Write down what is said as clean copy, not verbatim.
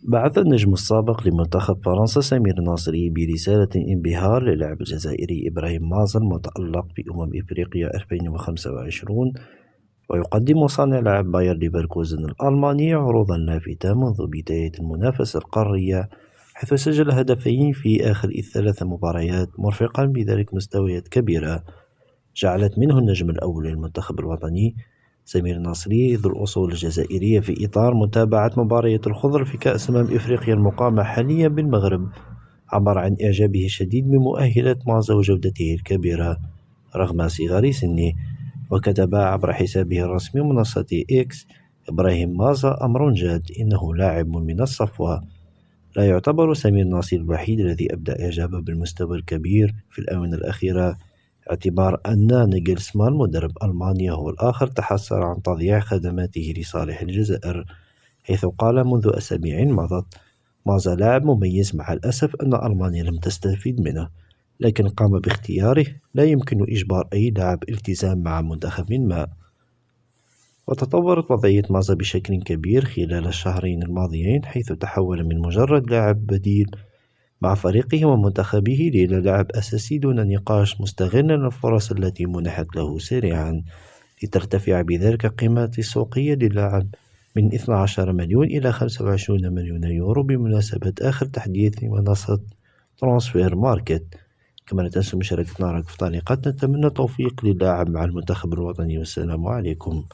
بعث النجم السابق لمنتخب فرنسا سمير ناصري برسالة انبهار للاعب الجزائري إبراهيم مازن المتألق في إفريقيا 2025، ويقدم صانع لعب باير ليفركوزن الألماني عروضا لافتة منذ بداية المنافسة القارية، حيث سجل هدفين في آخر 3 مباريات، مرفقا بذلك مستويات كبيرة جعلت منه النجم الأول للمنتخب الوطني. سمير ناصري ذو الأصول الجزائرية في إطار متابعة مباريات الخضر في كأس إفريقيا المقامة حاليا بالمغرب، عبر عن إعجابه الشديد بمؤهلات مازا وجودته الكبيرة رغم صغر سنه، وكتب عبر حسابه الرسمي منصة إكس: إبراهيم مازا أمر جاد، إنه لاعب من الصفوة. لا يعتبر سمير ناصري الوحيد الذي أبدى إعجابه بالمستوى الكبير في الآونة الأخيرة، اعتبار أن نيجلسمان مدرب ألمانيا هو الآخر تحسر عن تضييع خدماته لصالح الجزائر، حيث قال منذ أسابيع مضت: مازا لاعب مميز، مع الأسف أن ألمانيا لم تستفيد منه، لكن قام باختياره، لا يمكن إجبار أي لاعب الالتزام مع منتخب ما. وتطورت وضعية مازا بشكل كبير خلال الشهرين الماضيين، حيث تحول من مجرد لاعب بديل مع فريقه ومنتخبه إلى لاعب أساسي دون نقاش، مستغلا الفرص التي منحت له سريعا لترتفع بذلك قيمة السوقية للاعب من 12 مليون إلى 25 مليون يورو بمناسبة آخر تحديث لمنصة ترانسفير ماركت. كما لا تنسوا مشاركتنا في تعليقات، نتمنى التوفيق للاعب مع المنتخب الوطني، والسلام عليكم.